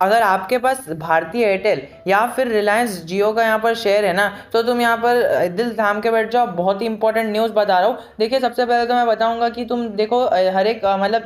अगर आपके पास भारतीय एयरटेल या फिर रिलायंस जियो का यहाँ पर शेयर है ना, तो तुम यहाँ पर दिल थाम के बैठ जाओ। बहुत ही इंपॉर्टेंट न्यूज़ बता रहा हूँ। देखिए, सबसे पहले तो मैं बताऊंगा कि तुम देखो, हर एक मतलब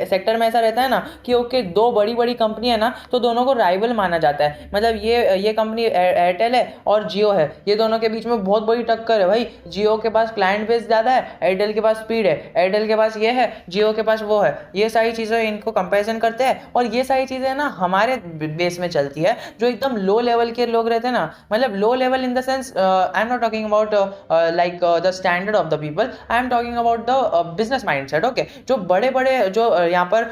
सेक्टर में ऐसा रहता है ना कि ओके, दो बड़ी बड़ी कंपनी है ना, तो दोनों को राइवल माना जाता है। मतलब ये कंपनी एयरटेल है और जियो है, ये दोनों के बीच में बहुत बड़ी टक्कर है भाई। जियो के पास क्लाइंट बेस ज़्यादा है, एयरटेल के पास स्पीड है, एयरटेल के पास ये है, जियो के पास वो है। ये सारी चीज़ें इनको कंपेरिजन करते हैं, और ये सारी चीज़ें ना हमारे बेस में चलती है। जो एकदम लो लेवल के लोग रहते हैं ना, मतलब low level in the sense, I am not talking about like the standard of the people, I am talking about the business mindset. Okay, जो बड़े बड़े जो यहाँ पर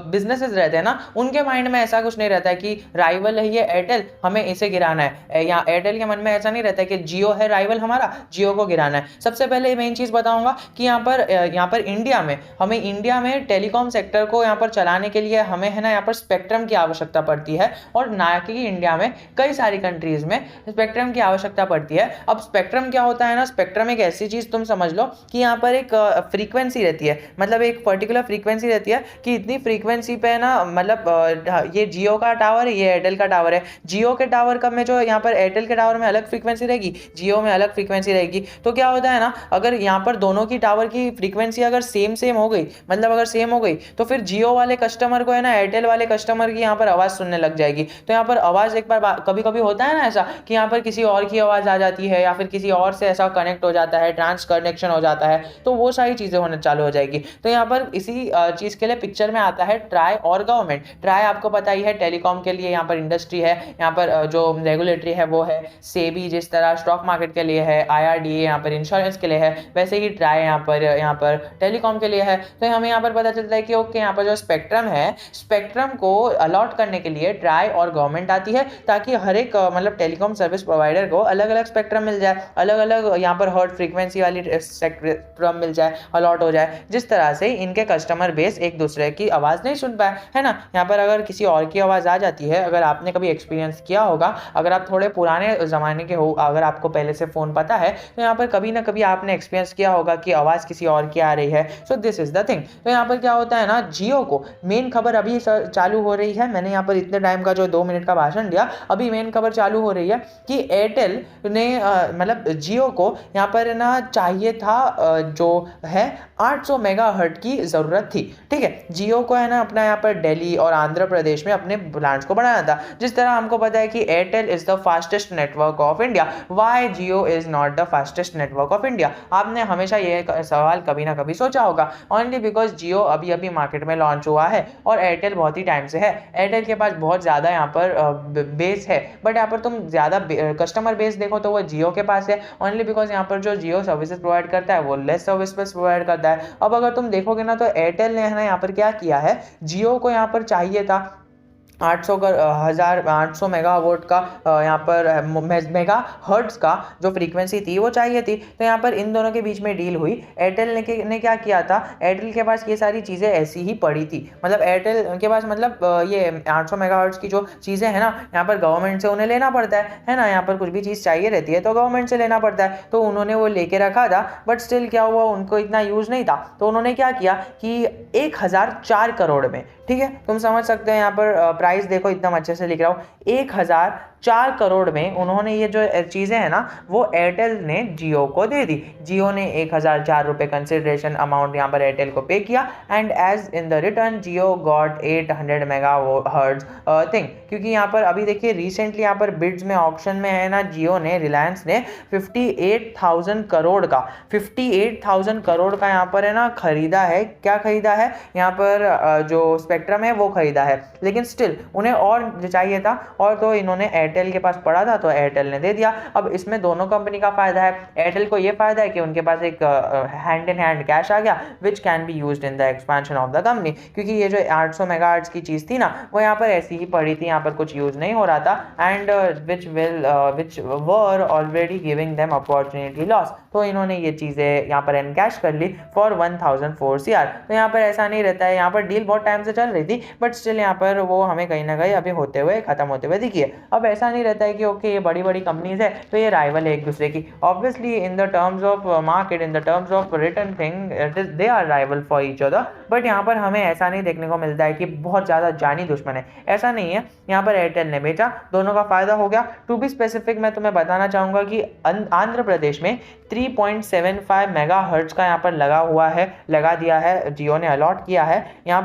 बिजनेसेस रहते हैं ना, उनके माइंड में ऐसा कुछ नहीं रहता है कि राइवल है ये एयरटेल, हमें इसे गिराना है। या एयरटेल के मन में ऐसा नहीं रहता है कि जियो है राइवल हमारा, जियो को गिराना है। सबसे पहले मेन चीज बताऊंगा कि यहाँ पर इंडिया में टेलीकॉम सेक्टर को यहाँ पर चलाने के लिए हमें है ना यहाँ पर स्पेक्ट्रम की आवश्यकता पड़ती है, और ना कि इंडिया में, कई सारी कंट्रीज में स्पेक्ट्रम की आवश्यकता पड़ती है। अब स्पेक्ट्रम क्या होता है ना, स्पेक्ट्रम एक ऐसी चीज तुम समझ लो कि यहाँ पर एक फ्रीक्वेंसी रहती है, मतलब एक पर्टिकुलर फ्रीक्वेंसी रहती है कि इतनी फ्रीक्वेंसी पे ना, मतलब ये जियो का टावर है, ये एयरटेल का टावर है। जियो के टावर का में जो यहाँ पर एयरटेल के टावर में अलग फ्रीक्वेंसी रहेगी, जियो में अलग फ्रीक्वेंसी रहेगी। तो क्या होता है ना, अगर यहाँ पर दोनों की टावर की फ्रीक्वेंसी अगर सेम हो गई, मतलब अगर सेम हो गई, तो फिर जियो वाले कस्टमर को है ना एयरटेल वाले कस्टमर की यहाँ पर आवाज सुनने लग जाएगी। तो यहाँ पर आवाज एक बार कभी कभी होता है ना ऐसा कि यहाँ पर किसी और की आवाज आ जाती है, या फिर किसी और से ऐसा कनेक्ट हो जाता है, ट्रांस कनेक्शन हो जाता है, तो वो सारी चीजें होने चालू हो जाएगी। तो यहाँ पर इसी चीज के लिए पिक्चर में आता है ट्राई और गवर्नमेंट। ट्राई आपको पता ही है, टेलीकॉम के लिए यहाँ पर इंडस्ट्री है, यहाँ पर जो रेगुलेटरी है वो है सेबी, जिस तरह स्टॉक मार्केट के लिए है, IRDA यहाँ पर इंश्योरेंस के लिए है, वैसे ही ट्राई यहाँ पर टेलीकॉम के लिए है। तो हमें यहाँ पर पता चलता है कि ओके, यहाँ पर जो स्पेक्ट्रम है, स्पेक्ट्रम को अलॉट करने के लिए ट्राई और गवर्नमेंट आती है, ताकि हर एक मतलब टेलीकॉम सर्विस प्रोवाइडर को अलग अलग स्पेक्ट्रम मिल जाए, अलग अलग यहाँ पर हर्ट फ्रीक्वेंसी वाली स्पेक्ट्रम मिल जाए, अलॉट हो जाए, जिस तरह से इनके कस्टमर बेस एक दूसरे की आवाज़ नहीं सुन पाए, है ना। यहाँ पर अगर किसी और की आवाज़ आ जाती है, अगर आपने कभी एक्सपीरियंस किया होगा, अगर आप थोड़े पुराने ज़माने के हो, अगर आपको पहले से फ़ोन पता है, तो यहाँ पर कभी ना कभी आपने एक्सपीरियंस किया होगा कि आवाज़ किसी और की आ रही है। So this is the thing. तो यहाँ पर क्या होता है ना, जियो को मेन खबर अभी चालू हो रही है, मैंने यहाँ पर इतने टाइम का जो 2 मिनट का भाषण दिया, अभी मेन खबर चालू हो रही है कि एयरटेल ने मतलब जियो को यहाँ पर ना चाहिए था जो है 800 मेगाहर्ट्ज की ज़रूरत थी। ठीक है, जियो को है ना अपना यहाँ पर दिल्ली और आंध्र प्रदेश में अपने प्लांट्स को बढ़ाना था। जिस तरह हमको पता है कि Airtel is the fastest network of India, why Jio is not the fastest network of India. आपने हमेशा ये सवाल कभी ना कभी सोचा होगा, ओनली बिकॉज जियो अभी अभी मार्केट में लॉन्च हुआ है और एयरटेल बहुत ही टाइम से है। एयरटेल के पास बहुत ज़्यादा यहाँ पर बेस है, बट यहाँ पर तुम ज़्यादा कस्टमर बेस देखो तो वो जियो के पास है, ओनली बिकॉज यहाँ पर जो जियो सर्विसेज प्रोवाइड करता है वो लेस सर्विस प्रोवाइड करता है। अब अगर तुम देखोगे ना, तो एयरटेल ने है ना यहाँ पर क्या किया है, जियो को यहाँ पर चाहिए था 800 मेगावाट का यहाँ पर मेगा हर्ट्ज का जो फ्रीक्वेंसी थी वो चाहिए थी। तो यहाँ पर इन दोनों के बीच में डील हुई। एयरटेल ने क्या किया था, एयरटेल के पास ये सारी चीज़ें ऐसी ही पड़ी थी, मतलब एयरटेल के पास मतलब ये 800 मेगाहर्ट्ज की जो चीज़ें हैं ना, यहाँ पर गवर्नमेंट से उन्हें लेना पड़ता है ना। यहाँ पर कुछ भी चीज़ चाहिए रहती है तो गवर्नमेंट से लेना पड़ता है, तो उन्होंने वो लेके रखा था, बट स्टिल क्या हुआ, उनको इतना यूज़ नहीं था। तो उन्होंने क्या किया कि 1004 करोड़ में, ठीक है, तुम समझ सकते हो यहाँ पर प्राइस देखो, एकदम अच्छे से लिख रहा हूँ, 1004 करोड़ में उन्होंने ये जो चीज़ें हैं ना वो एयरटेल ने जियो को दे दी। जियो ने 1004 रुपये कंसिडरेशन अमाउंट यहाँ पर एयरटेल को पे किया, and as in the return Jio got 800 megahertz thing. क्योंकि यहाँ पर अभी देखिए रिसेंटली यहाँ पर बिड्स में, ऑक्शन में है ना, जियो ने, रिलायंस ने 58,000 करोड़ का 58,000 करोड़ का यहाँ पर है ना खरीदा है। क्या खरीदा है, यहाँ पर जो स्पेक्ट्रम है वो खरीदा है, लेकिन स्टिल उन्हें और चाहिए था, और तो इन्होंने एयरटेल के पास पड़ा था तो एयरटेल ने दे दिया। अब इसमें दोनों कंपनी का फायदा है। एयरटेल को ये फायदा है कि उनके पास एक हैंड इन हैंड कैश आ गया, which can be used in the expansion of the company. क्योंकि ये जो 800 मेगाहर्ट्ज की चीज़ थी ना, वो यहाँ पर ऐसी ही पड़ी थी, यहाँ पर कुछ यूज़ नहीं हो रहा था, and which were already giving them opportunity loss. तो इन्होंने ये चीज़ें यहाँ पर एनकैश कर ली फॉर 1004 CR। तो यहाँ पर ऐसा नहीं रहता है, यहाँ पर डील बहुत टाइम से चल रही थी, बट स्टिल यहाँ पर वो हमें कहीं ना कहीं अभी होते हुए, खत्म होते हुए दिखी है। अब ऐसा नहीं रहता है कि ओके ये बड़ी बड़ी कंपनीज है तो ये राइवल है एक दूसरे की। Obviously in the terms of market, in the terms of return thing, they are rival for each other, but यहाँ पर हमें ऐसा नहीं देखने को मिलता है कि बहुत ज़्यादा जानी दुश्मन है, ऐसा नहीं है। यहाँ पर एयरटेल ने बेचा, दोनों का फायदा हो गया। टू बी स्पेसिफिक मैं तुम्हें बताना चाहूँगा कि आंध्र प्रदेश में 3.75 मेगाहर्ट्ज का यहाँ पर लगा दिया है, जियो ने अलॉट किया है। यहाँ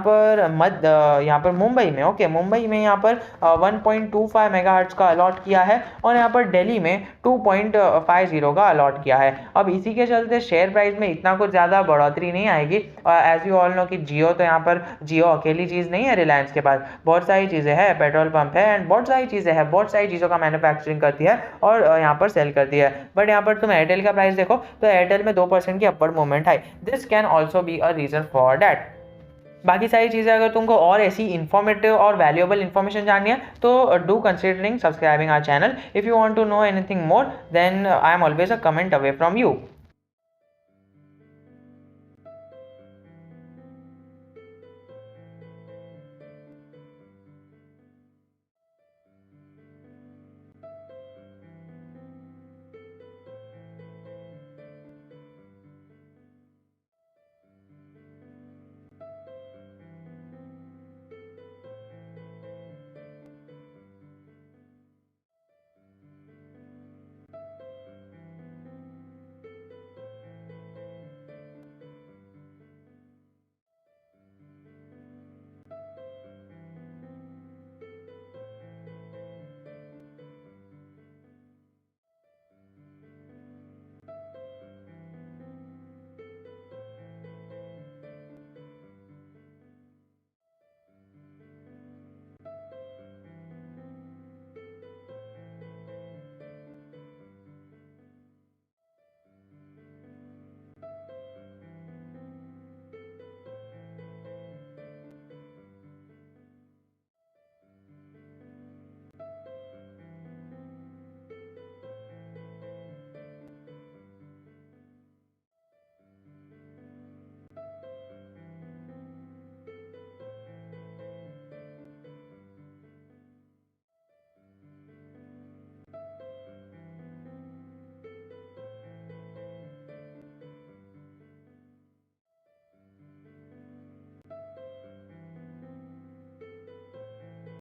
पर मुंबई में, ओके, मुंबई में यहाँ पर 1.25 मेगाहर्ट्ज का अलॉट किया है, और यहाँ पर दिल्ली में 2.50 का अलॉट किया है। अब इसी के चलते शेयर प्राइस में इतना कुछ ज़्यादा बढ़ोतरी नहीं आएगी। एज यू ऑल नो कि जियो अकेली चीज़ नहीं है, रिलायंस के पास बहुत सारी चीज़ें हैं, पेट्रोल पंप है एंड बहुत सारी चीज़ें हैं, बहुत सारी चीज़ों का मैन्युफैक्चरिंग करती है और यहाँ पर सेल करती है। बट यहाँ पर तुम एयरटेल का प्राइस देखो तो एयरटेल में 2% की अपवर्ड मूवमेंट है। This can also be a reason for that. बाकी सारी चीज़ें अगर तुमको और ऐसी इन्फॉर्मेटिव और वैल्यूएबल इन्फॉर्मेशन जाननी है तो do considering subscribing our channel. If you want to know anything more then I am always a comment away from you.